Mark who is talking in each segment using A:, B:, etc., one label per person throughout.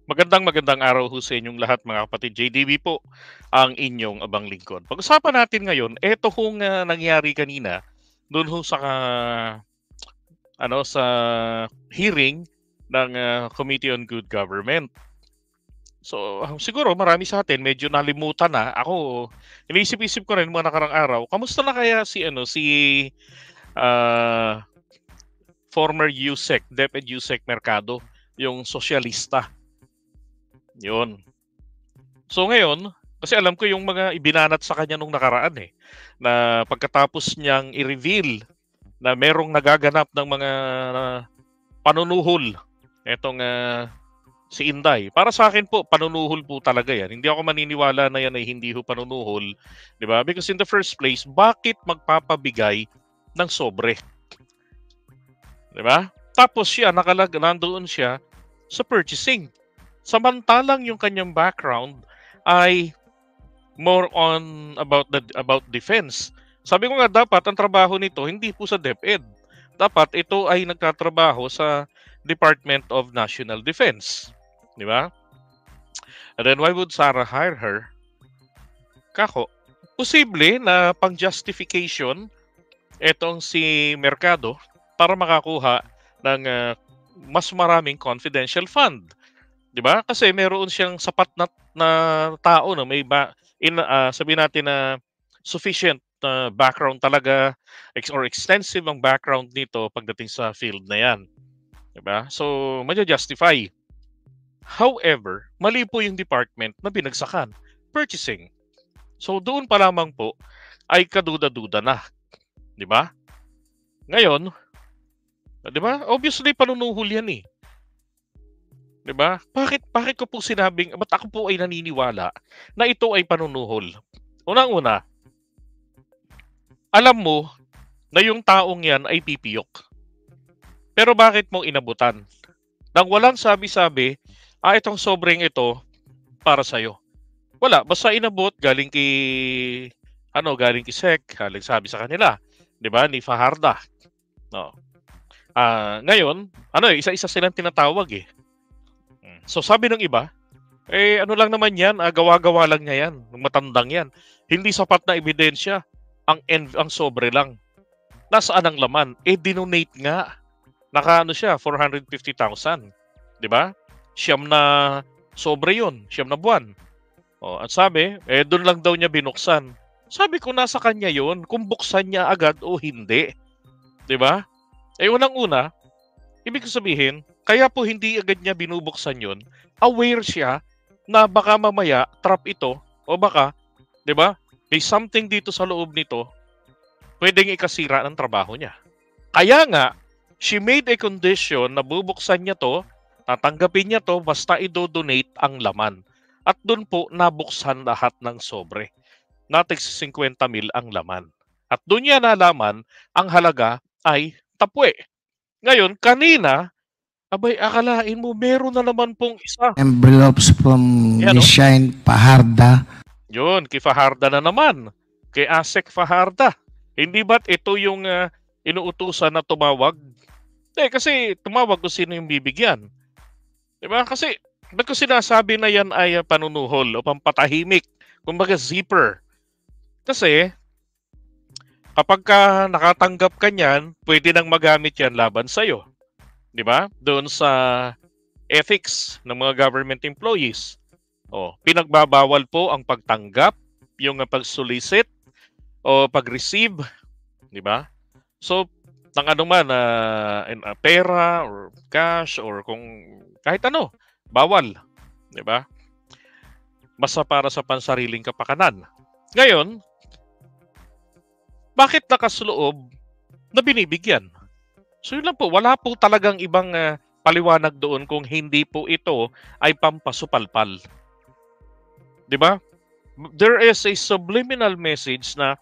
A: Magandang araw ho sa inyong lahat mga kapatid. JDB po ang inyong abang lingkod. Pag-usapan natin ngayon, eto hong nangyari kanina doon ho sa sa hearing ng Committee on Good Government. So siguro marami sa atin medyo nalimutan na. Ako iniisip-isip ko rin mga nakarang araw, kamusta na kaya si ah, former USEC, DepEd USEC Mercado, yung sosyalista. Yun. So ngayon, kasi alam ko yung mga ibinanat sa kanya nung nakaraan na pagkatapos niyang i-reveal na merong nagaganap ng mga panunuhol etong si Inday. Para sa akin po, panunuhol po talaga yan. Hindi ako maniniwala na yan ay hindi ho panunuhol. Di ba? Because in the first place, bakit magpapabigay ng sobre? Di ba? Tapos siya, nandoon siya sa purchasing. Samantalang yung kanyang background ay more on about defense. Sabi ko nga dapat ang trabaho nito hindi po sa DepEd. Dapat ito ay nagtatrabaho sa Department of National Defense. Di ba? And then why would Sarah hire her? Kako, posible na pang-justification etong si Mercado para makakuha ng mas maraming confidential fund. 'Di ba? Kasi meron siyang sapat na tao na sabihin natin na sufficient background talaga or extensive ang background nito pagdating sa field na 'yan. 'Di ba? So, ma-justify. However, mali po yung department na binagsakan, purchasing. So, doon pa lamang po ay kaduda-duda na. 'Di ba? Ngayon, 'di ba? Obviously panunuhol 'yan eh. 'Di ba? Bakit ko po sinabing, ba't ako po ay naniniwala na ito ay panunuhol? Unang-una, alam mo na yung taong yan ay pipiyok. Pero bakit mo inabutan? Nang walang sabi-sabi, itong sobreng ito para sa'yo. Wala, basta inabot galing kay Sec, galing sabi sa kanila, 'di ba? Ni Fajarda. No. Ngayon, isa-isa silang tinatawag eh. So sabi ng iba, ano lang naman yan, gawa-gawa lang niya yan, matandang yan. Hindi sapat na ebidensya, ang sobre lang. Nasaan ang laman? Dinonate nga. Siya, 450,000. Di ba? Siyam na sobre yun, siyam na buwan. At sabi, doon lang daw niya binuksan. Sabi ko, nasa kanya yun, kung buksan niya agad o hindi. Di ba? Unang-una, ibig sabihin, kaya po hindi agad niya binubuksan yun, aware siya na baka mamaya trap ito o baka, 'di ba? May something dito sa loob nito pwedeng ikasira ng trabaho niya. Kaya nga, she made a condition na bubuksan niya to, tatanggapin niya to basta i-donate ang laman. At doon po nabuksan lahat ng sobre. Natig 50 mil ang laman. At doon niya nalaman ang halaga ay tapwe. Ngayon, kanina, abay, akalain mo, meron na naman pong isa.
B: Envelopes from Miss Shine Fajarda.
A: Yun, kay Fajarda na naman. Kay Asek Fajarda. Hindi ba't ito yung inuutusan na tumawag? Kasi tumawag kung sino yung bibigyan. Diba? Kasi, ba't ko sinasabi na yan ay panunuhol o pampatahimik? Kumbaga zipper. Kasi, kapag ka nakatanggap ka niyan, pwede nang magamit yan laban sa'yo. Di ba? Doon sa ethics ng mga government employees. Pinagbabawal po ang pagtanggap, yung pag-solicit o pag-receive, di ba? So, ng pera or cash or kung kahit ano, bawal, di ba? Basta para sa pansariling kapakanan. Ngayon, bakit nakasloob na binibigyan? So yun lang po, wala po talagang ibang paliwanag doon kung hindi po ito ay pampasupalpal. 'Di ba? There is a subliminal message na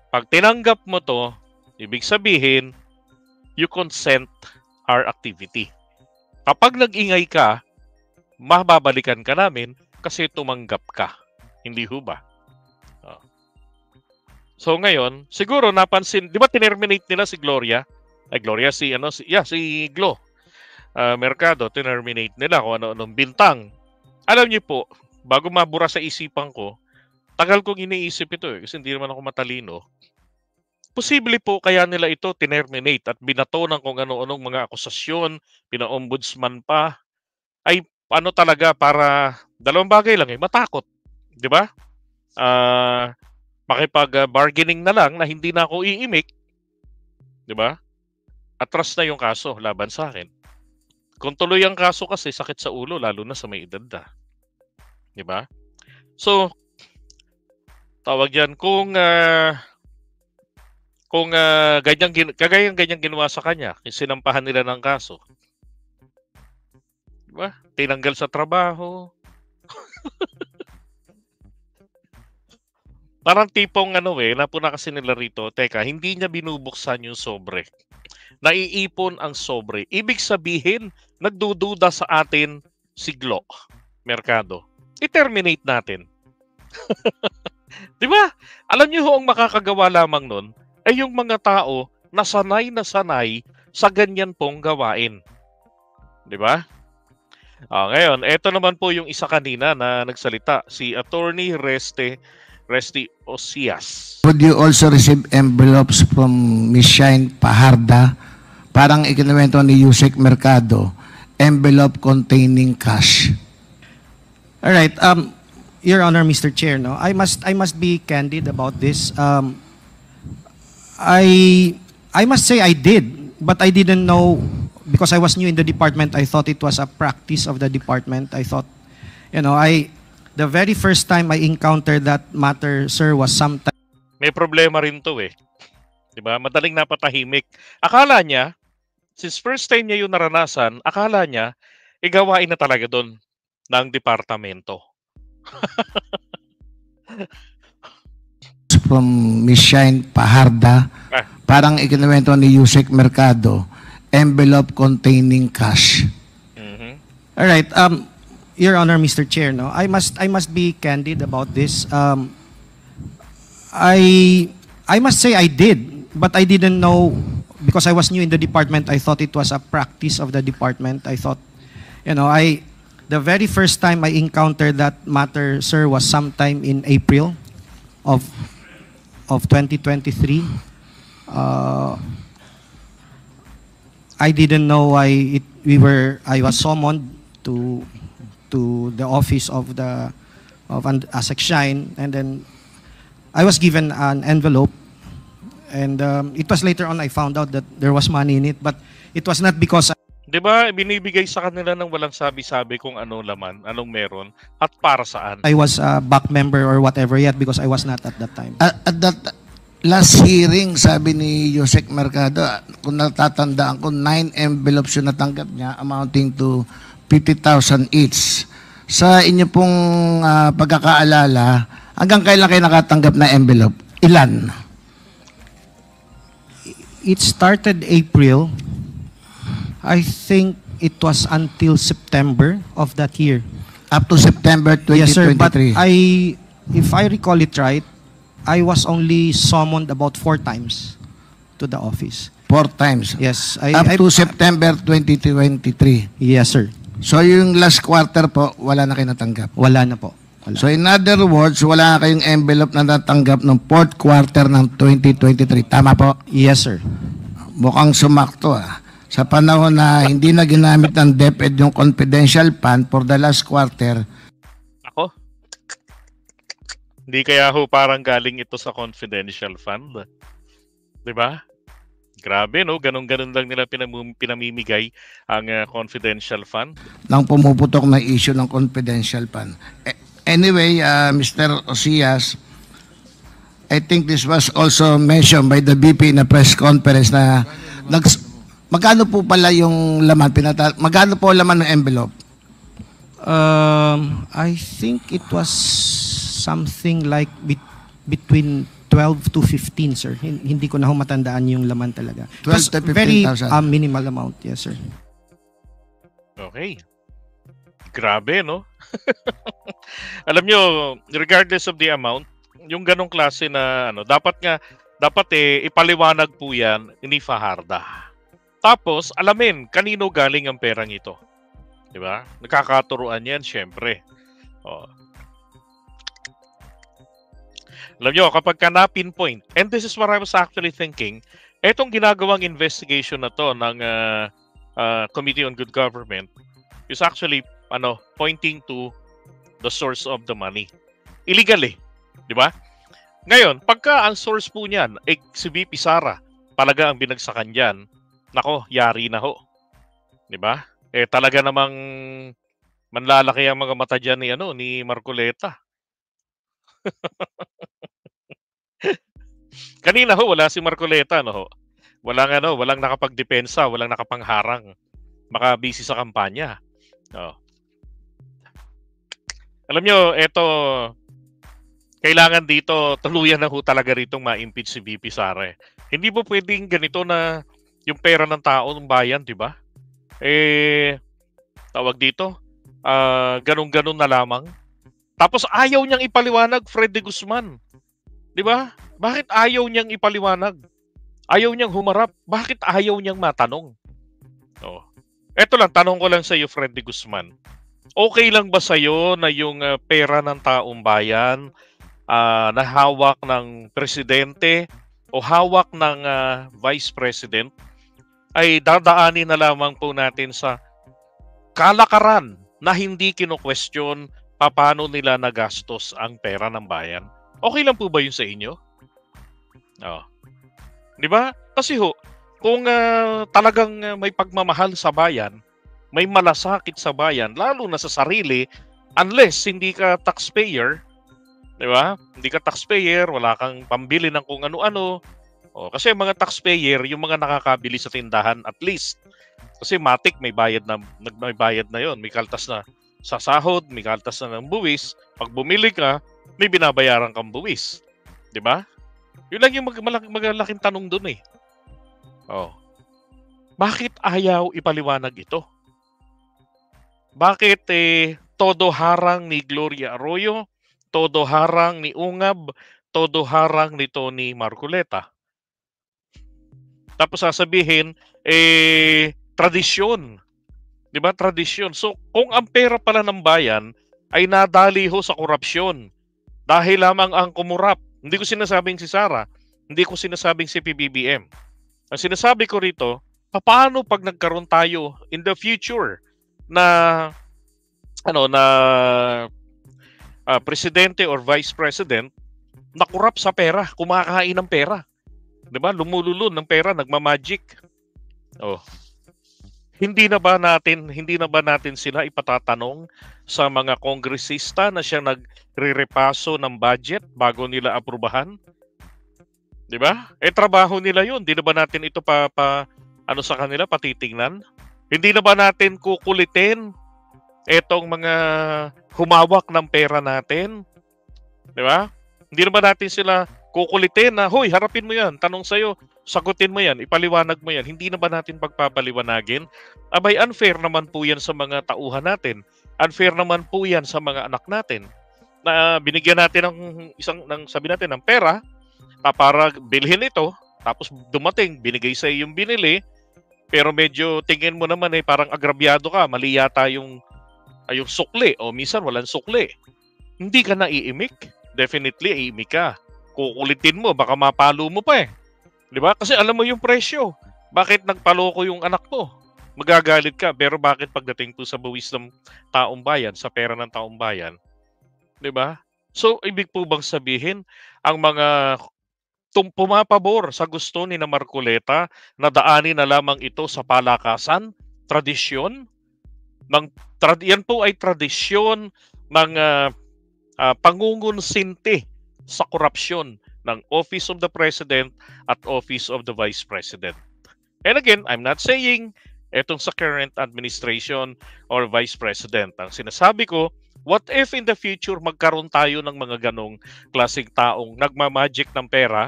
A: pag tinanggap mo to, ibig sabihin, you consent our activity. Kapag nag-ingay ka, mababalikan ka namin kasi tumanggap ka. Hindi ho ba? So ngayon, siguro napansin, 'di ba tinerminate nila si Gloria? Si Glo. Mercado, terminate nila kung ano-anong bintang. Alam niyo po, bago mabura sa isipan ko, tagal kong iniisip ito kasi hindi naman ako matalino. Posible po kaya nila ito tinerminate at binato ng kung ano-anong mga akusasyon, pina-ombudsman pa, ay ano talaga para dalawang bagay lang matakot. Di ba? Makipag-bargaining na lang na hindi na ako iimik. Di ba? Atras na yung kaso laban sa akin. Kung tuloy ang kaso kasi sakit sa ulo lalo na sa may edad na. Di ba? So, tawag yan kung ganyang ginawa sa kanya, sinampahan nila ng kaso. Di ba? Tinanggal sa trabaho. Parang tipong napuna kasi nila rito, teka, hindi niya binubuksan yung sobre. Naiipon ang sobre. Ibig sabihin, nagdududa sa atin si Glo, Mercado. I-terminate natin. Di ba? Alam niyo ho, ang makakagawa lamang nun ay yung mga tao na sanay sa ganyan pong gawain. Di ba? Ngayon, eto naman po yung isa kanina na nagsalita, si Attorney Resty Osias.
B: Would you also receive envelopes from Miss Shine Paharda? Parang ikinuwento ni Yusek Mercado, envelope containing cash.
C: All right. Your Honor, Mr. Chair, no, I must be candid about this. I must say I did, but I didn't know because I was new in the department. I thought it was a practice of the department. I thought, the very first time I encountered that matter, sir, was sometime.
A: May problema rin to Di ba? Madaling napatahimik. Akala niya, since first time niya yung naranasan, akala niya, igawain na talaga doon ng departamento.
B: From Miss Shine Paharda, parang ikinuwento ni Yusek Mercado, envelope containing cash.
A: Mm-hmm.
C: All right. Your Honor, Mr. Chair, no, I must be candid about this. I must say I did, but I didn't know because I was new in the department. I thought it was a practice of the department. I thought, the very first time I encountered that matter, sir, was sometime in April of 2023. I didn't know I was summoned to the office of ASEC Shine, and then I was given an envelope, and it was later on I found out that there was money in it, but it was not because.
A: Di ba, binibigay sa kanila ng walang sabi-sabi kung anong laman, anong meron, at para saan.
C: I was a back member or whatever yet because I was not at that time.
B: At that last hearing, sabi ni Yusek Mercado, kung natatandaan ko, 9 envelopes yung natanggap niya amounting to 50,000 each. Sa inyo pong pagkakaalala, hanggang kailan kayo nakatanggap na envelope? Ilan?
C: It started April. I think it was until September of that year.
B: Up to September 2023?
C: Yes, sir. But if I recall it right, I was only summoned about 4 times to the office.
B: 4 times?
C: Yes.
B: Up to September 2023?
C: Yes, sir.
B: So yung last quarter po, wala na kayo natanggap?
C: Wala na po. Wala.
B: So in other words, wala na kayong envelope na natanggap ng 4th quarter ng 2023. Tama po?
C: Yes, sir.
B: Mukhang sumakto Sa panahon na hindi na ginamit ng DepEd yung confidential fund for the last quarter.
A: Ako? Hindi kaya ho parang galing ito sa confidential fund? Diba? Grabe, no? Ganon-ganon lang nila pinamimigay ang confidential fund. Nang
B: pumuputok na issue ng confidential fund. Anyway, Mr. Osias, I think this was also mentioned by the BP in a press conference na magkano po pala yung laman? Magkano po laman ng envelope?
C: I think it was something like between 12 to 15, sir. Hindi ko na matandaan yung laman talaga.
B: 12 to 15,000?
C: Very minimal amount, yes, sir.
A: Okay. Grabe, no? Alam nyo, regardless of the amount, yung ganong klase na dapat ipaliwanag po yan ni Fajarda. Tapos, alamin, kanino galing ang perang ito. Di ba? Nakakaturuan yan, syempre. Oh. Alam nyo, kapag ka na-pinpoint, and this is what I was actually thinking, etong ginagawang investigation na to ng Committee on Good Government is actually pointing to the source of the money. Illegal eh. Di ba? Ngayon, pagka ang source po niyan, si VP Sara, talaga ang binagsakan dyan, nako, yari na ho. Di ba? Talaga namang manlalaki ang mga mata dyan ni Marcoleta. Kanina ho, wala si Marcoleta, no ho. Walang nakapagdepensa, walang nakapangharang. Makabisi sa kampanya. Oh. Alam nyo, kailangan dito, tuluyan na ho talaga ritong ma-impeach si VP Sara. Hindi po pwedeng ganito na yung pera ng tao, ng bayan, di ba? Tawag dito, ganun-ganun na lamang. Tapos ayaw niyang ipaliwanag, Freddy Guzman. Di ba? Bakit ayaw niyang ipaliwanag? Ayaw niyang humarap. Bakit ayaw niyang matanong? Oh. Eto lang, tanong ko lang sa iyo, Freddy Guzman. Okay lang ba sa iyo na yung pera ng taong bayan na hawak ng presidente o hawak ng vice president ay dadaanin na lamang po natin sa kalakaran na hindi kino-question paano nila nagastos ang pera ng bayan? Okay lang po ba yun sa inyo? Oh. Di ba? Kasi kung talagang may pagmamahal sa bayan, may malasakit sa bayan, lalo na sa sarili, unless hindi ka taxpayer, di ba? Hindi ka taxpayer, wala kang pambili ng kung ano-ano. Kasi mga taxpayer, yung mga nakakabili sa tindahan at least. Kasi matik may bayad na yon, may kaltas na sa sahod, may kaltas na ng buwis. Pag bumili ka, may binabayaran kang buwis. Di ba? Yun lang yung magalaking tanong dun eh. Bakit ayaw ipaliwanag ito? Bakit todo harang ni Gloria Arroyo, todo harang ni Ungab, todo harang ni Tony Marcoleta? Tapos sasabihin, tradisyon. Di ba? Tradisyon. So, kung ang pera pala ng bayan ay nadali ho sa korupsyon dahil lamang ang kumurap, hindi ko sinasabing si Sara, hindi ko sinasabing si PBBM. Ang sinasabi ko rito, paano pag nagkaroon tayo in the future na presidente or vice president na kurap sa pera, kumakain ng pera. 'Di ba? Lumululun ng pera, nagma-magic. Hindi na ba natin sila ipatatanong sa mga kongresista na siya nagre-repaso ng budget bago nila aprubahan? 'Di ba? Trabaho nila 'yun. Hindi na ba natin ito sa kanila patitingnan? Hindi na ba natin kukulitin etong mga humawak ng pera natin? 'Di ba? Hindi na ba natin sila kukulitin na, hoy, harapin mo 'yan, tanong sa'yo, sagutin mo 'yan, ipaliwanag mo 'yan. Hindi na ba natin pagpapaliwanagin? Abay, unfair naman po 'yan sa mga tauhan natin. Unfair naman po 'yan sa mga anak natin. Na binigyan natin sabi natin ng pera para bilhin ito, tapos dumating, binigay sa yung binili, pero medyo tingin mo naman parang agrabyado ka, mali yata yung sukli, o minsan walang sukli. Hindi ka na iimik. Definitely, iimik ka. Kukulitin mo, baka mapalo mo pa eh. Di ba? Kasi alam mo yung presyo. Bakit nagpaloko yung anak mo? Magagalit ka, pero bakit pagdating po sa buwis ng taong bayan, sa pera ng taong bayan? Di ba? So, ibig po bang sabihin, ang mga pumapabor sa gusto ni na Marcoleta na daanin na lamang ito sa palakasan, tradisyon? Yan po ay tradisyon ng pangungunsinti sa korupsyon ng Office of the President at Office of the Vice President. And again, I'm not saying etong sa current administration or Vice President. Ang sinasabi ko, what if in the future magkaroon tayo ng mga ganong klaseng taong nagmamagic ng pera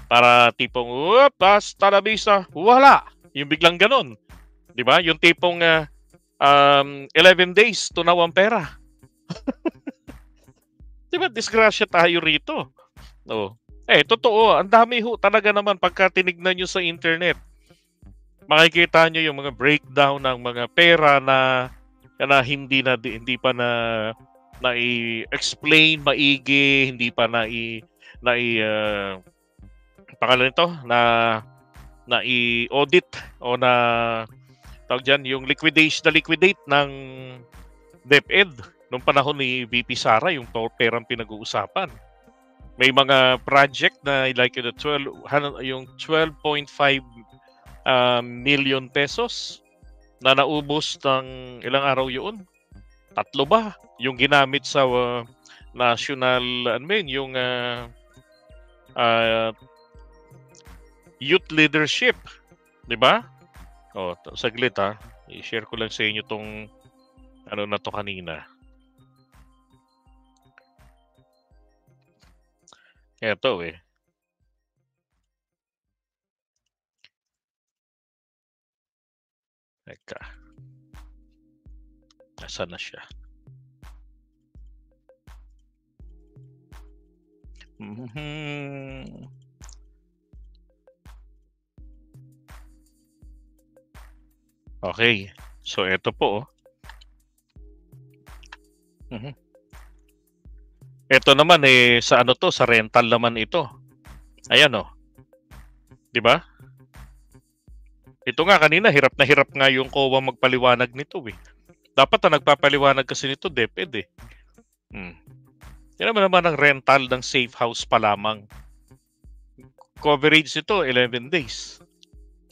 A: para tipong, basta na bisa, wala. Yung biglang ganon. Diba? Yung tipong 11 days, tunaw ang pera. Diba? Disgrasya tayo rito. Totoo. Ang dami ho talaga naman pagka tinignan nyo sa internet. makikita nyo yung mga breakdown ng mga pera na hindi pa na i-explain maigi, hindi pa na pangalan nito na i-audit o na tawag dyan, yung liquidate ng DepEd nung panahon ni VP Sara, yung perang pinag-uusapan. May mga project na like yung 12.5 million pesos na naubos ng ilang araw yun. 3 ba? Yung ginamit sa national, yung youth leadership. Di ba? O, saglit ha. I-share ko lang sa inyo tong na to kanina. Ito eh. Teka. Nasaan na siya? Okay. So, ito po. Ito naman sa sa rental naman ito. Ayan oh. 'Di ba? Ito nga kanina hirap na hirap nga yung COA magpaliwanag nito eh. Dapat na nagpapaliwanag kasi nito DepEd eh. Yan naman ang rental ng safe house pa lamang. Coverage nito 11 days.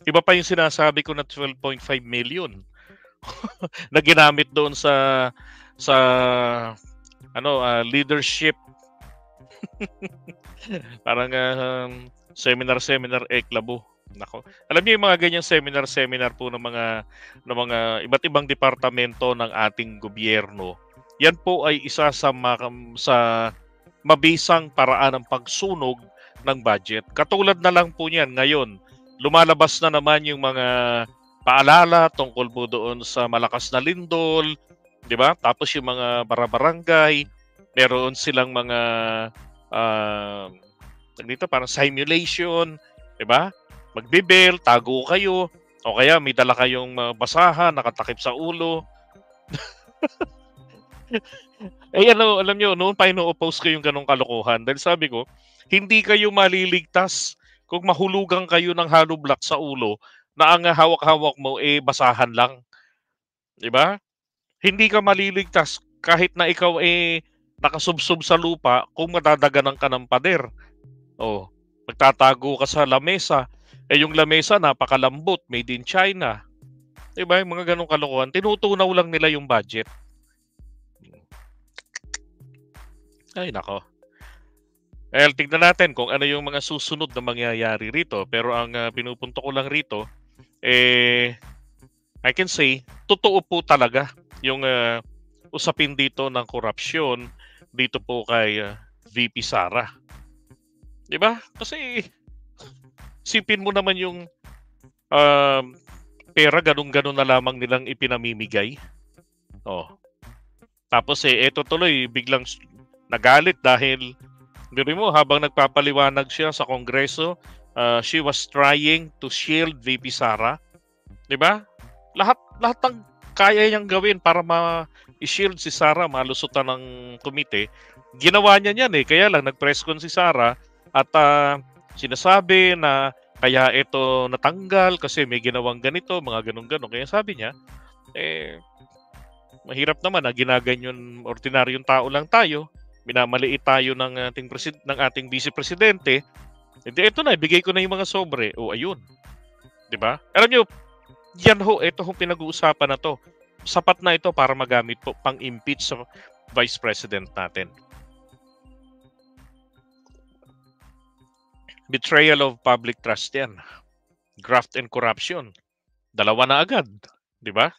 A: Iba pa yung sinasabi ko na 12.5 million na ginamit doon sa leadership. Parang seminar eklabo. Nako. Alam niyo yung mga ganyang seminar po ng mga iba't ibang departamento ng ating gobyerno. Yan po ay isa sa mabisang paraan ng pagsunog ng budget. Katulad na lang po niyan ngayon. Lumalabas na naman yung mga paalala tungkol po doon sa malakas na lindol, 'di ba? Tapos yung mga barangay, meron silang mga dito parang simulation, 'di ba? Magbibel, tago kayo, o kaya may dala kayong basahan nakatakip sa ulo. Alam niyo, noon pa ino-oppose ko yung ganong kalokohan dahil sabi ko, hindi kayo maliligtas kung mahulugan kayo ng hollow block sa ulo na ang hawak-hawak mo basahan lang. 'Di ba? Hindi ka maliligtas kahit na ikaw nakasubsob sa lupa kung madadaganan ka ng pader. Oh, magtatago ka sa lamesa. Yung lamesa napakalambot, made in China. 'Di ba? Yung mga ganong kalokohan, tinutunaw lang nila yung budget. Ay nako. Tignan natin kung ano yung mga susunod na mangyayari rito. Pero ang pinupunto ko lang rito, I can say, totoo po talaga yung usapin dito ng korupsyon dito po kay VP Sara. 'Di ba? Kasi sipin mo naman yung pera ganun-ganun na lamang nilang ipinamimigay. Oh. Tapos eto tuloy biglang nagalit dahil hindi mo habang nagpapaliwanag siya sa Kongreso, she was trying to shield VP Sara. 'Di ba? Lahat ng kaya niyang gawin para ma-shield si Sara, malusutan ng komite, ginawa niya yan Kaya lang nag-press con si Sara at sinasabi na kaya ito natanggal kasi may ginawang ganito, mga ganun-ganon. Kaya sabi niya, mahirap naman na ginaganyan ordinaryong tao lang tayo. Minamaliit tayo ng ating vice presidente. Hindi, ito na, ibigay ko na yung mga sobre. O, ayun. 'Di ba? Alam niyo, ito hong pinag-uusapan na to. Sapat na ito para magamit po pang-impeach sa vice president natin. Betrayal of public trust yan. Graft and corruption. Dalawa na agad. 'Di ba?